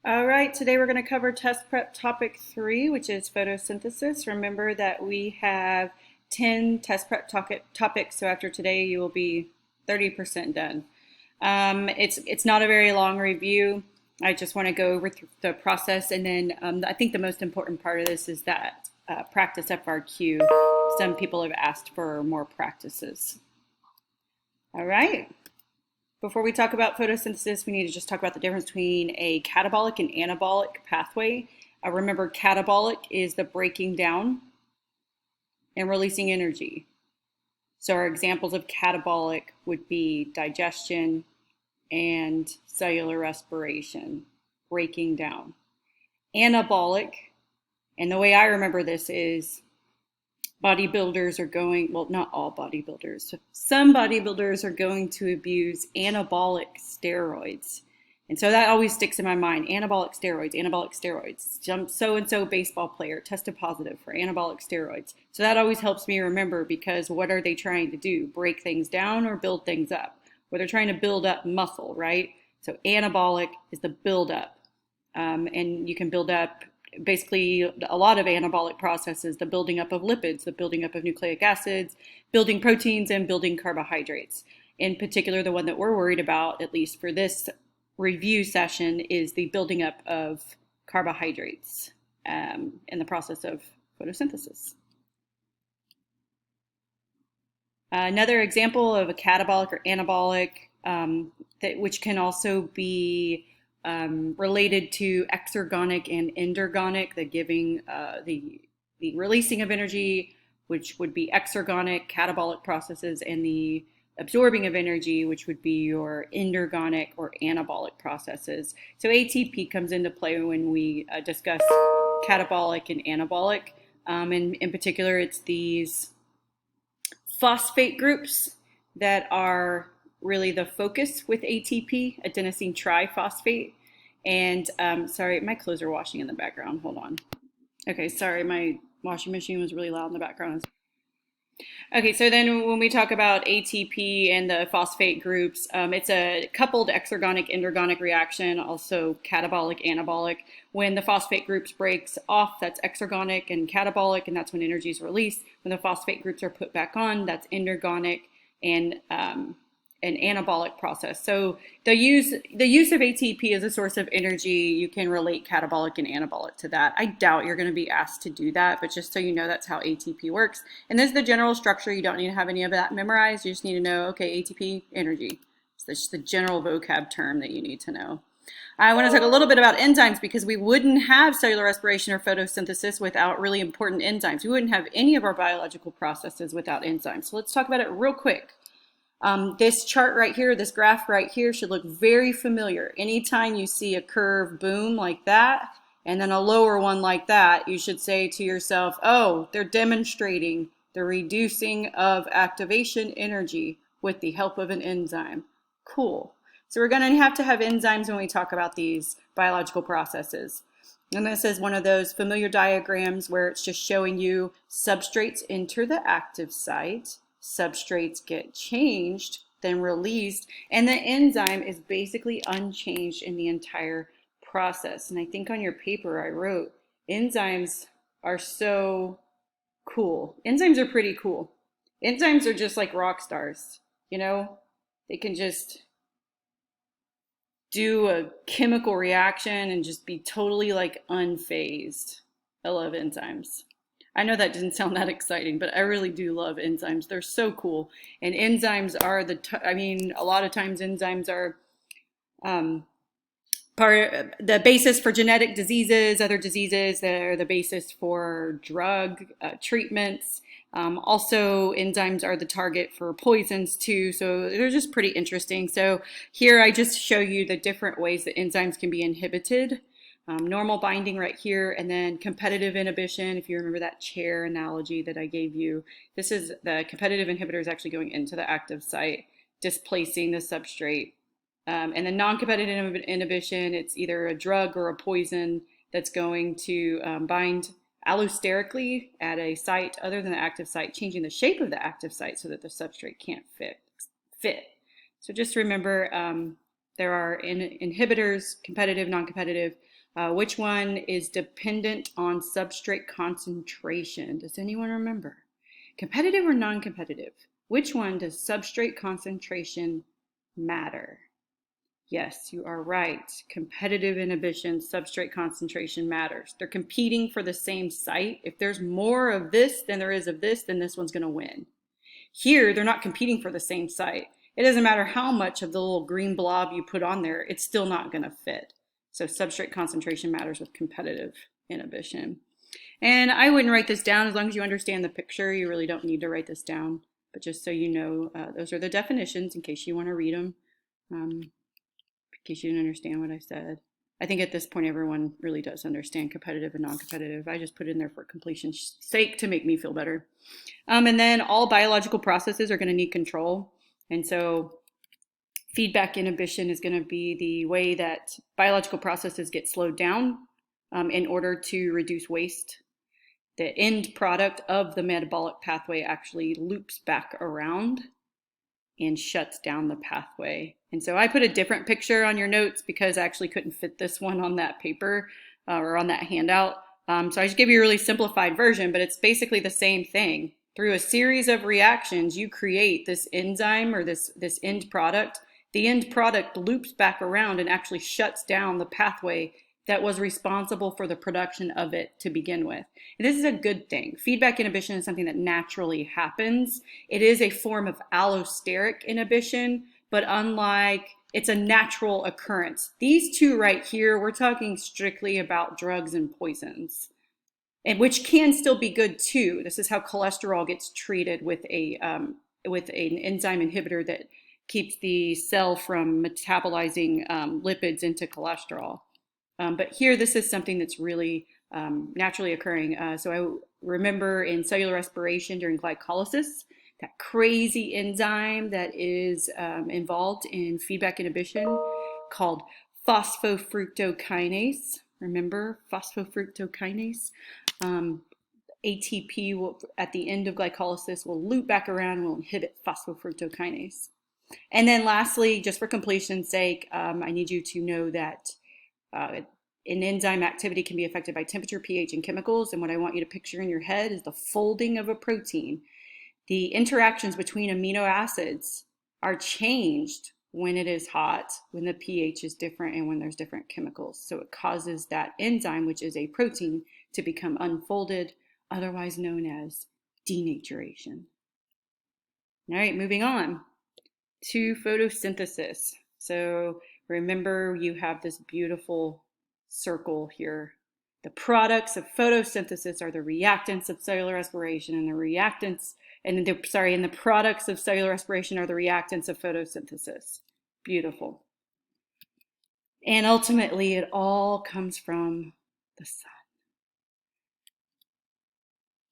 All right, today we're going to cover test prep topic 3, which is photosynthesis. Remember that we have 10 test prep topics, so after today you will be 30% done. It's not a very long review. I just want to go over the process, and then I think the most important part of this is that practice FRQ. Some people have asked for more practices. All right. Before we talk about photosynthesis, we need to just talk about the difference between a catabolic and anabolic pathway. Remember, catabolic is the breaking down and releasing energy. So our examples of catabolic would be digestion and cellular respiration, breaking down. Anabolic, and the way I remember this is bodybuilders are going, well, not all bodybuilders, some bodybuilders are going to abuse anabolic steroids. And so that always sticks in my mind. Anabolic steroids, anabolic steroids. Some so-and-so baseball player tested positive for anabolic steroids. So that always helps me remember, because what are they trying to do? Break things down or build things up? Well, they're trying to build up muscle, right? So anabolic is the build up. And you can build up basically a lot of anabolic processes: the building up of lipids, the building up of nucleic acids, building proteins, and building carbohydrates. In particular, the one that we're worried about, at least for this review session, is the building up of carbohydrates in the process of photosynthesis. Another example of a catabolic or anabolic, which can also be related to exergonic and endergonic, the giving, the releasing of energy, which would be exergonic catabolic processes, and the absorbing of energy, which would be your endergonic or anabolic processes. So ATP comes into play when we discuss catabolic and anabolic. And in particular, it's these phosphate groups that are really the focus with ATP, adenosine triphosphate. And sorry, my clothes are washing in the background. Hold on. Okay, sorry, my washing machine was really loud in the background. Okay, so then when we talk about ATP and the phosphate groups, it's a coupled exergonic endergonic reaction, also catabolic anabolic. When the phosphate groups breaks off, that's exergonic and catabolic, and that's when energy is released. When the phosphate groups are put back on, that's endergonic and an anabolic process. So the use of ATP as a source of energy, you can relate catabolic and anabolic to that. I doubt you're going to be asked to do that, but just so you know, that's how ATP works. And this is the general structure. You don't need to have any of that memorized. You just need to know, okay, ATP, energy. So that's just the general vocab term that you need to know. I want to talk a little bit about enzymes, because we wouldn't have cellular respiration or photosynthesis without really important enzymes. We wouldn't have any of our biological processes without enzymes. So let's talk about it real quick. This chart right here, this graph right here, should look very familiar. Anytime you see a curve boom like that, and then a lower one like that, you should say to yourself, oh, they're demonstrating the reducing of activation energy with the help of an enzyme. Cool. So we're going to have enzymes when we talk about these biological processes. And this is one of those familiar diagrams where it's just showing you substrates enter the active site, substrates get changed, then released, and the enzyme is basically unchanged in the entire process. And I think on your paper I wrote, enzymes are so cool. Enzymes are pretty cool. Enzymes are just like rock stars, you know? They can just do a chemical reaction and just be totally like unfazed. I love enzymes. I know that didn't sound that exciting, but I really do love enzymes. They're so cool. And enzymes are a lot of times enzymes are the basis for genetic diseases, other diseases. They're the basis for drug treatments. Also, enzymes are the target for poisons too. So they're just pretty interesting. So here I just show you the different ways that enzymes can be inhibited. Normal binding right here, and then competitive inhibition. If you remember that chair analogy that I gave you, this is the competitive inhibitor is actually going into the active site, displacing the substrate. And then non-competitive inhibition, it's either a drug or a poison that's going to bind allosterically at a site other than the active site, changing the shape of the active site so that the substrate can't fit. So just remember, there are inhibitors, competitive, non-competitive. Which one is dependent on substrate concentration? Does anyone remember? Competitive or non-competitive? Which one does substrate concentration matter? Yes, you are right. Competitive inhibition, substrate concentration matters. They're competing for the same site. If there's more of this than there is of this, then this one's going to win. Here, they're not competing for the same site. It doesn't matter how much of the little green blob you put on there, it's still not going to fit. So substrate concentration matters with competitive inhibition. And I wouldn't write this down as long as you understand the picture. You really don't need to write this down. But just so you know, those are the definitions in case you want to read them. In case you didn't understand what I said. I think at this point everyone really does understand competitive and non-competitive. I just put it in there for completion's sake to make me feel better. And then all biological processes are going to need control. And so feedback inhibition is going to be the way that biological processes get slowed down in order to reduce waste. The end product of the metabolic pathway actually loops back around and shuts down the pathway. And so I put a different picture on your notes because I actually couldn't fit this one on that paper or on that handout. So I just gave you a really simplified version, but it's basically the same thing. Through a series of reactions, you create this enzyme or this end product. The end product loops back around and actually shuts down the pathway that was responsible for the production of it to begin with. And this is a good thing. Feedback inhibition is something that naturally happens. It is a form of allosteric inhibition, but it's a natural occurrence. These two right here, we're talking strictly about drugs and poisons, and which can still be good too. This is how cholesterol gets treated with an enzyme inhibitor that keeps the cell from metabolizing lipids into cholesterol. But here, this is something that's really naturally occurring. So I remember in cellular respiration during glycolysis, that crazy enzyme that is involved in feedback inhibition called phosphofructokinase. Remember phosphofructokinase? ATP will, at the end of glycolysis, will loop back around and will inhibit phosphofructokinase. And then lastly, just for completion's sake, I need you to know that an enzyme activity can be affected by temperature, pH, and chemicals. And what I want you to picture in your head is the folding of a protein. The interactions between amino acids are changed when it is hot, when the pH is different, and when there's different chemicals. So it causes that enzyme, which is a protein, to become unfolded, otherwise known as denaturation. All right, moving on to photosynthesis. So remember, you have this beautiful circle here. The products of photosynthesis are the reactants of cellular respiration, and the products of cellular respiration are the reactants of photosynthesis. Beautiful. And ultimately, it all comes from the sun.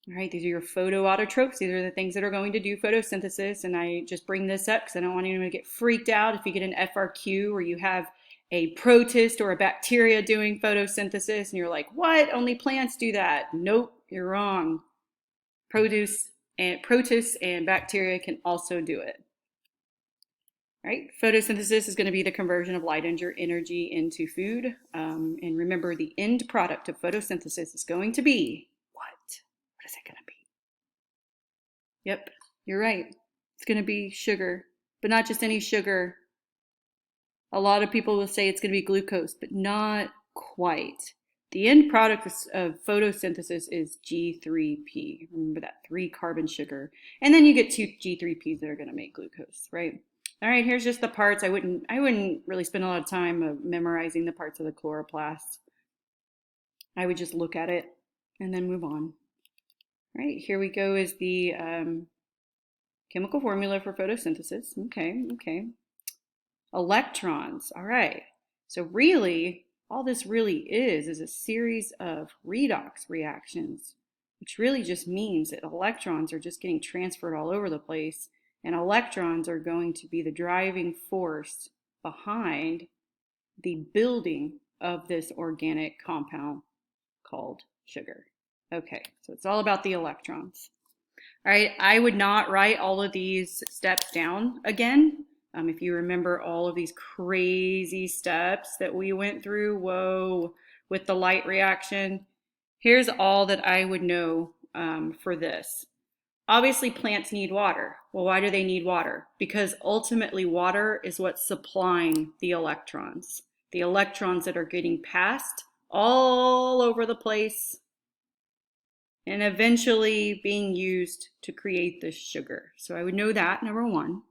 All right, these are your photoautotrophs. These are the things that are going to do photosynthesis. And I just bring this up because I don't want anyone to get freaked out if you get an FRQ or you have a protist or a bacteria doing photosynthesis and you're like, what? Only plants do that. Nope, you're wrong. Protists and bacteria can also do it. All right, photosynthesis is going to be the conversion of light energy into food. And remember, the end product of photosynthesis is going to be what? What is it going to be? Yep, you're right. It's going to be sugar, but not just any sugar. A lot of people will say it's going to be glucose, but not quite. The end product of photosynthesis is G3P. Remember that 3-carbon sugar. And then you get 2 G3Ps that are going to make glucose, right? All right, here's just the parts. I wouldn't really spend a lot of time memorizing the parts of the chloroplast. I would just look at it and then move on. All right, here we go is the chemical formula for photosynthesis. Okay. Electrons. All right. So really, all this really is a series of redox reactions, which really just means that electrons are just getting transferred all over the place, and electrons are going to be the driving force behind the building of this organic compound called sugar. Okay, so it's all about the electrons. All right, I would not write all of these steps down again. If you remember all of these crazy steps that we went through, whoa, with the light reaction, here's all that I would know for this. Obviously, plants need water. Well, why do they need water? Because ultimately, water is what's supplying the electrons. The electrons that are getting passed all over the place and eventually being used to create this sugar. So I would know that, number one,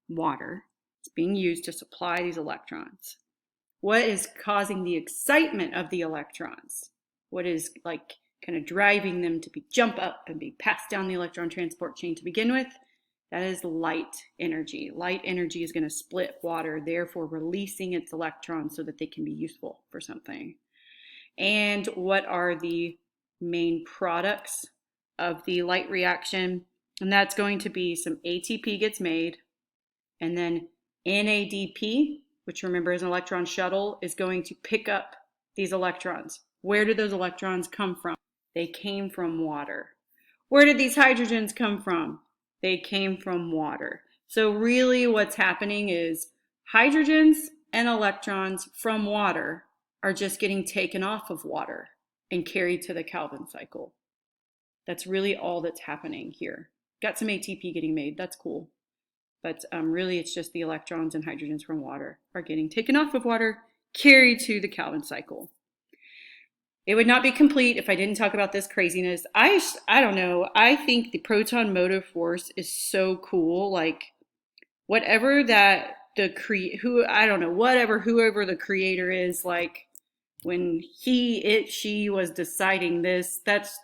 water is being used to supply these electrons. What is causing the excitement of the electrons? What is like kind of driving them to jump up and be passed down the electron transport chain to begin with? That is light energy. Light energy is going to split water, therefore releasing its electrons so that they can be useful for something. And what are the main products of the light reaction? And that's going to be some ATP gets made, and then NADP, which remember is an electron shuttle, is going to pick up these electrons. Where did those electrons come from? They came from water. Where did these hydrogens come from? They came from water. So really what's happening is hydrogens and electrons from water are just getting taken off of water and carried to the Calvin cycle. That's really all that's happening here. Got some ATP getting made, that's cool. But really it's just the electrons and hydrogens from water are getting taken off of water, carried to the Calvin cycle. It would not be complete if I didn't talk about this craziness. I don't know. I think the proton motive force is so cool. Like whatever that whoever the creator is, like when she was deciding this, that's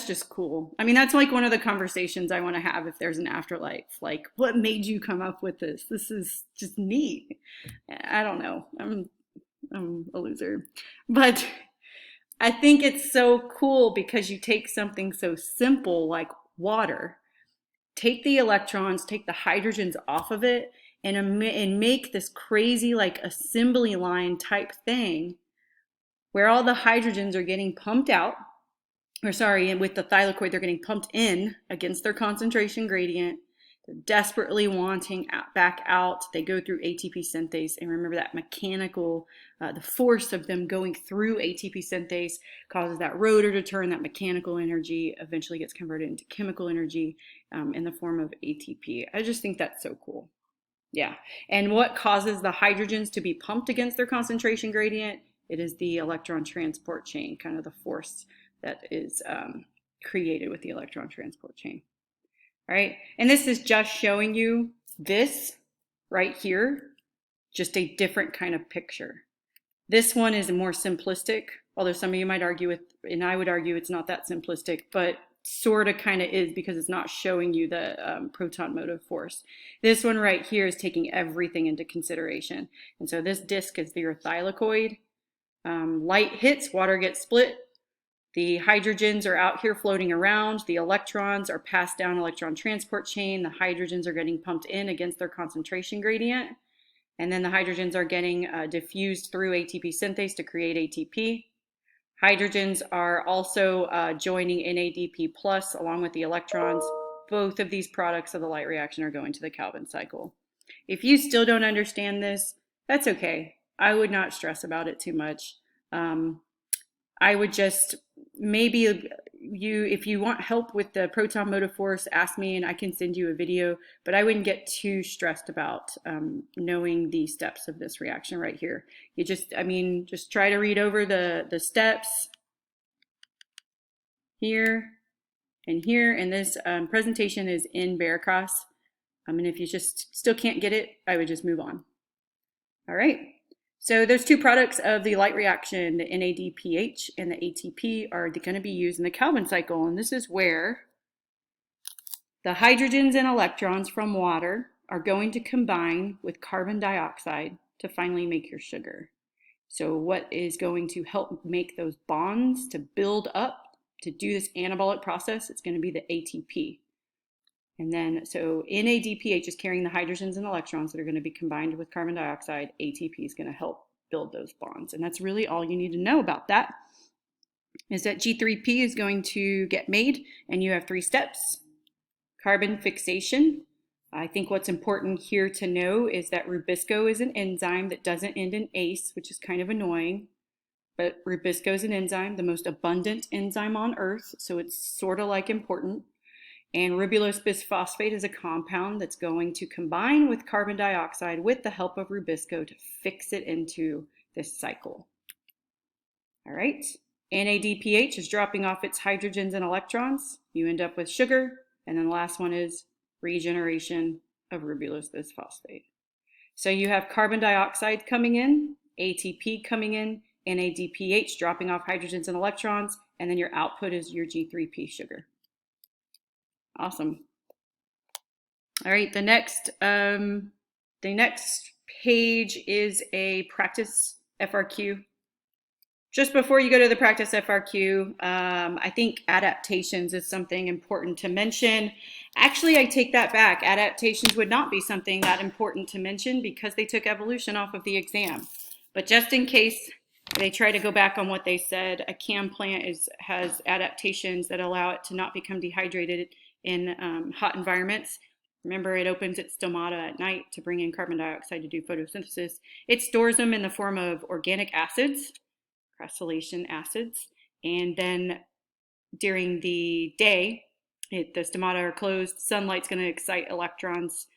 just cool. I mean, that's like one of the conversations I want to have if there's an afterlife. Like, what made you come up with this? This is just neat. I don't know. I'm a loser. But I think it's so cool because you take something so simple like water, take the electrons, take the hydrogens off of it, and make this crazy like assembly line type thing where all the hydrogens are getting pumped out, and with the thylakoid, they're getting pumped in against their concentration gradient. They're desperately wanting back out. They go through ATP synthase, and remember that mechanical, the force of them going through ATP synthase causes that rotor to turn. That mechanical energy eventually gets converted into chemical energy in the form of ATP. I just think that's so cool. Yeah. And what causes the hydrogens to be pumped against their concentration gradient? It is the electron transport chain, kind of the force that is created with the electron transport chain. All right. And this is just showing you this right here, just a different kind of picture. This one is more simplistic, although some of you might argue and I would argue it's not that simplistic, but sort of kind of is because it's not showing you the proton motive force. This one right here is taking everything into consideration. And so this disc is your thylakoid. Light hits, water gets split. The hydrogens are out here floating around. The electrons are passed down electron transport chain. The hydrogens are getting pumped in against their concentration gradient. And then the hydrogens are getting diffused through ATP synthase to create ATP. Hydrogens are also joining NADP plus along with the electrons. Both of these products of the light reaction are going to the Calvin cycle. If you still don't understand this, that's okay. I would not stress about it too much. I would just maybe if you want help with the proton motive force, ask me and I can send you a video, but I wouldn't get too stressed about knowing the steps of this reaction right here. You just try to read over the steps here and here, and this presentation is in Veracross. And if you just still can't get it, I would just move on. All right. So those two products of the light reaction, the NADPH and the ATP, are going to be used in the Calvin cycle. And this is where the hydrogens and electrons from water are going to combine with carbon dioxide to finally make your sugar. So what is going to help make those bonds to build up to do this anabolic process? It's going to be the ATP. And then, so NADPH is carrying the hydrogens and electrons that are going to be combined with carbon dioxide. ATP is going to help build those bonds. And that's really all you need to know about that, is that G3P is going to get made, and you have 3 steps. Carbon fixation. I think what's important here to know is that Rubisco is an enzyme that doesn't end in ACE, which is kind of annoying. but Rubisco is an enzyme, the most abundant enzyme on Earth, so it's sort of like important. And ribulose bisphosphate is a compound that's going to combine with carbon dioxide with the help of Rubisco to fix it into this cycle. All right, NADPH is dropping off its hydrogens and electrons. You end up with sugar, and then the last one is regeneration of ribulose bisphosphate. So you have carbon dioxide coming in, ATP coming in, NADPH dropping off hydrogens and electrons, and then your output is your G3P sugar. Awesome. All right, the next page is a practice FRQ. Just before you go to the practice FRQ, I think adaptations is something important to mention. Actually, I take that back. Adaptations would not be something that important to mention because they took evolution off of the exam. But just in case they try to go back on what they said, a CAM plant has adaptations that allow it to not become dehydrated in hot environments. Remember, it opens its stomata at night to bring in carbon dioxide to do photosynthesis. It stores them in the form of organic acids, crassylation acids, and then during the day, the stomata are closed, sunlight's going to excite electrons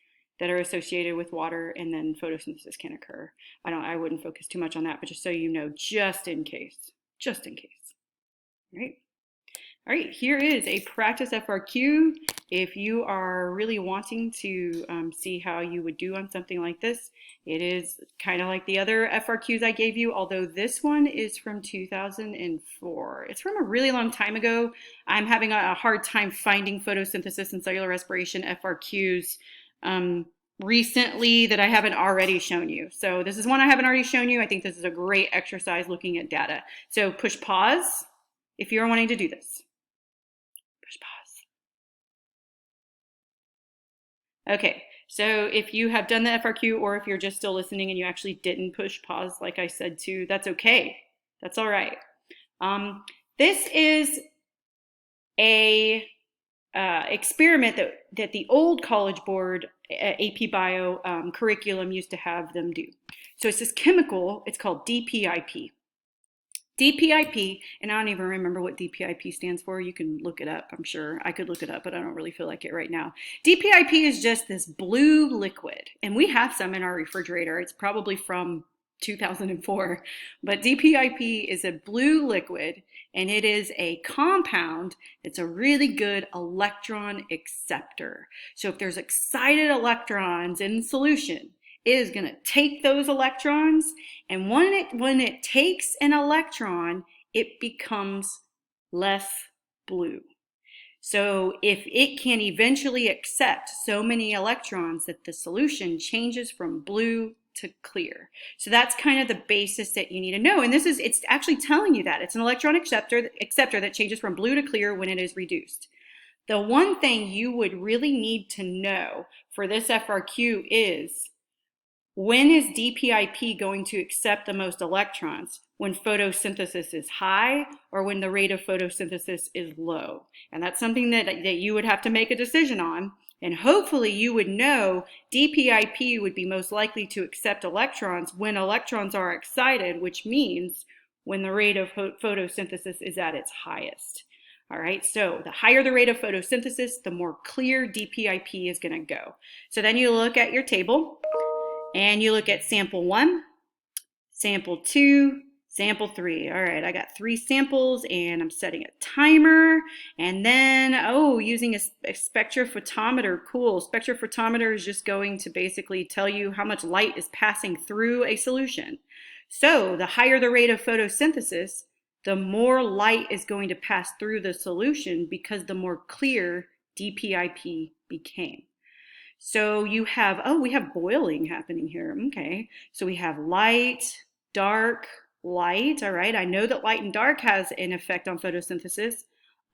that are associated with water, and then photosynthesis can occur. I wouldn't focus too much on that, but just so you know, just in case. All right. All right, here is a practice FRQ. If you are really wanting to see how you would do on something like this, it is kind of like the other FRQs I gave you, although this one is from 2004. It's from a really long time ago. I'm having a hard time finding photosynthesis and cellular respiration FRQs recently that I haven't already shown you. So this is one I haven't already shown you. I think this is a great exercise looking at data. So push pause if you're wanting to do this. Pause. Okay, so if you have done the FRQ or if you're just still listening and you actually didn't push pause like I said to, that's okay. That's all right. This is a experiment that the old College Board AP Bio curriculum used to have them do. So it's this chemical, it's called DPIP. DPIP, and I don't even remember what DPIP stands for. You can look it up, I'm sure. I could look it up, but I don't really feel like it right now. DPIP is just this blue liquid, and we have some in our refrigerator. It's probably from 2004, but DPIP is a blue liquid, and it is a compound that's a really good electron acceptor. So if there's excited electrons in solution, it is going to take those electrons, and when it takes an electron, it becomes less blue. So if it can eventually accept so many electrons that the solution changes from blue to clear. So that's kind of the basis that you need to know. And it's actually telling you that. It's an electron acceptor that changes from blue to clear when it is reduced. The one thing you would really need to know for this FRQ is, when is DPIP going to accept the most electrons? When photosynthesis is high or when the rate of photosynthesis is low? And that's something that you would have to make a decision on. And hopefully you would know DPIP would be most likely to accept electrons when electrons are excited, which means when the rate of photosynthesis is at its highest. All right, so the higher the rate of photosynthesis, the more clear DPIP is going to go. So then you look at your table, and you look at sample 1, sample 2, sample 3. All right, I got 3 samples and I'm setting a timer. And then, using a spectrophotometer. Cool. Spectrophotometer is just going to basically tell you how much light is passing through a solution. So the higher the rate of photosynthesis, the more light is going to pass through the solution because the more clear DPIP became. So you have, we have boiling happening here. Okay, so we have light, dark, light. All right, I know that light and dark has an effect on photosynthesis.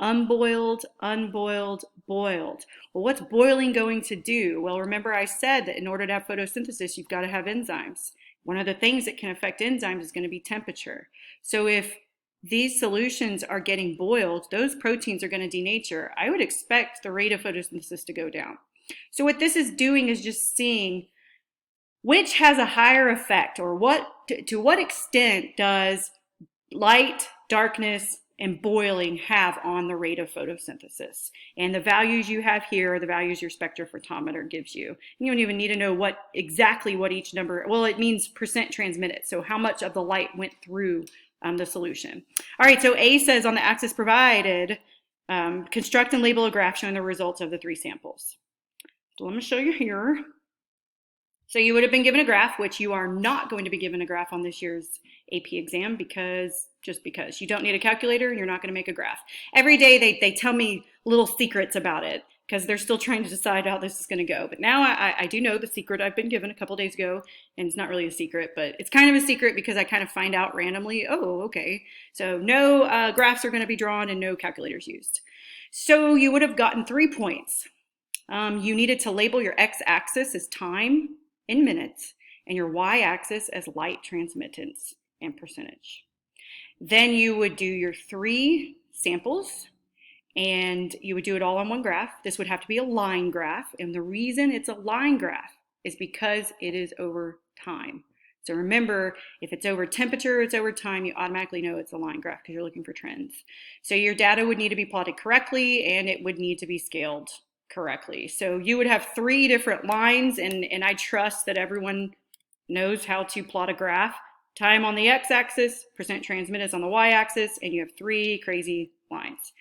Unboiled, unboiled, boiled. Well, what's boiling going to do? Well, remember I said that in order to have photosynthesis, you've got to have enzymes. One of the things that can affect enzymes is going to be temperature. So if these solutions are getting boiled, those proteins are going to denature. I would expect the rate of photosynthesis to go down. So what this is doing is just seeing which has a higher effect, or to what extent does light, darkness, and boiling have on the rate of photosynthesis. And the values you have here are the values your spectrophotometer gives you. You don't even need to know exactly what each number, well, it means percent transmitted. So how much of the light went through the solution. All right, so A says on the axis provided, construct and label a graph showing the results of the 3 samples. So let me show you here. So you would have been given a graph, which you are not going to be given a graph on this year's AP exam because you don't need a calculator and you're not going to make a graph. Every day they tell me little secrets about it because they're still trying to decide how this is going to go. But now I do know the secret I've been given a couple days ago, and it's not really a secret, but it's kind of a secret because I kind of find out randomly, oh, okay. So no graphs are going to be drawn and no calculators used. So you would have gotten 3 points. You needed to label your x-axis as time in minutes and your y-axis as light transmittance and percentage. Then you would do your 3 samples and you would do it all on one graph. This would have to be a line graph, and the reason it's a line graph is because it is over time. So remember, if it's over temperature, it's over time, you automatically know it's a line graph because you're looking for trends. So your data would need to be plotted correctly and it would need to be scaled correctly. So you would have 3 different lines, and I trust that everyone knows how to plot a graph. Time on the x-axis, percent transmittance on the y-axis, and you have 3 crazy lines.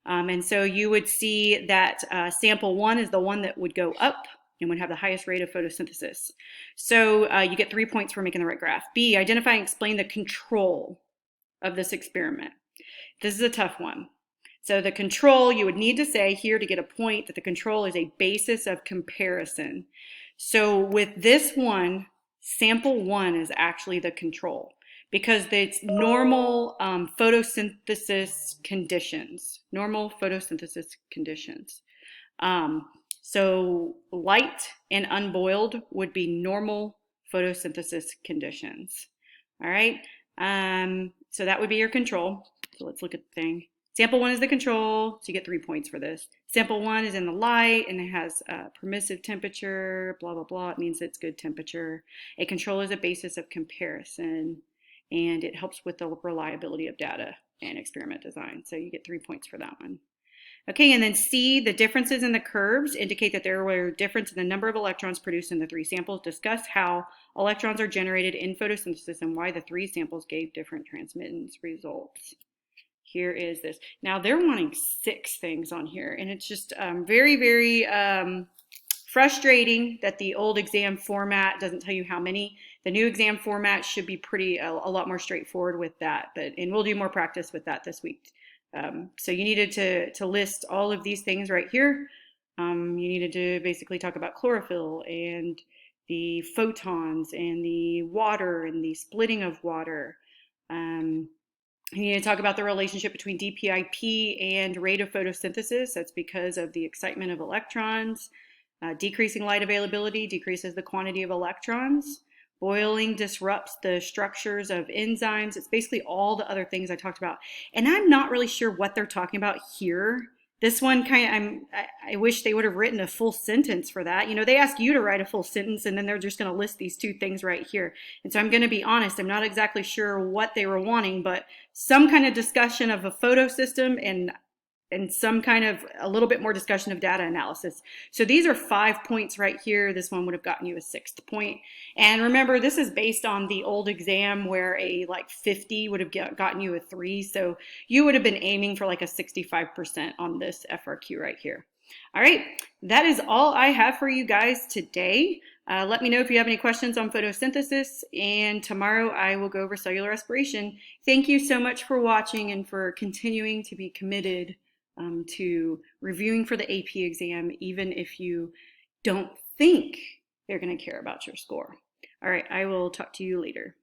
And so you would see that sample 1 is the one that would go up and would have the highest rate of photosynthesis. So you get 3 points for making the right graph. B, identify and explain the control of this experiment. This is a tough one. So the control, you would need to say here to get a point that the control is a basis of comparison. So with this one, sample 1 is actually the control because it's normal photosynthesis conditions. Normal photosynthesis conditions. So light and unboiled would be normal photosynthesis conditions. All right. So that would be your control. So let's look at the thing. Sample 1 is the control, so you get 3 points for this. Sample 1 is in the light and it has permissive temperature, blah, blah, blah. It means it's good temperature. A control is a basis of comparison and it helps with the reliability of data and experiment design. So you get 3 points for that one. Okay, and then C, the differences in the curves indicate that there were difference in the number of electrons produced in the 3 samples. Discuss how electrons are generated in photosynthesis and why the 3 samples gave different transmittance results. Here is this. Now they're wanting 6 things on here, and it's just very, very frustrating that the old exam format doesn't tell you how many. The new exam format should be a lot more straightforward with that, and we'll do more practice with that this week. So you needed to list all of these things right here. You needed to basically talk about chlorophyll and the photons and the water and the splitting of water. You need to talk about the relationship between DPIP and rate of photosynthesis. That's because of the excitement of electrons. Decreasing light availability decreases the quantity of electrons. Boiling disrupts the structures of enzymes. It's basically all the other things I talked about. And I'm not really sure what they're talking about here. This one I wish they would have written a full sentence for that. You know, they ask you to write a full sentence and then they're just going to list these 2 things right here. And so I'm going to be honest, I'm not exactly sure what they were wanting, but some kind of discussion of a photosystem and some kind of a little bit more discussion of data analysis. So these are 5 points right here. This one would have gotten you a 6th point. And remember, this is based on the old exam where a like 50 would have gotten you a 3. So you would have been aiming for like a 65% on this FRQ right here. All right, that is all I have for you guys today. Let me know if you have any questions on photosynthesis, and tomorrow I will go over cellular respiration. Thank you so much for watching and for continuing to be committed to reviewing for the AP exam, even if you don't think they're going to care about your score. All right, I will talk to you later.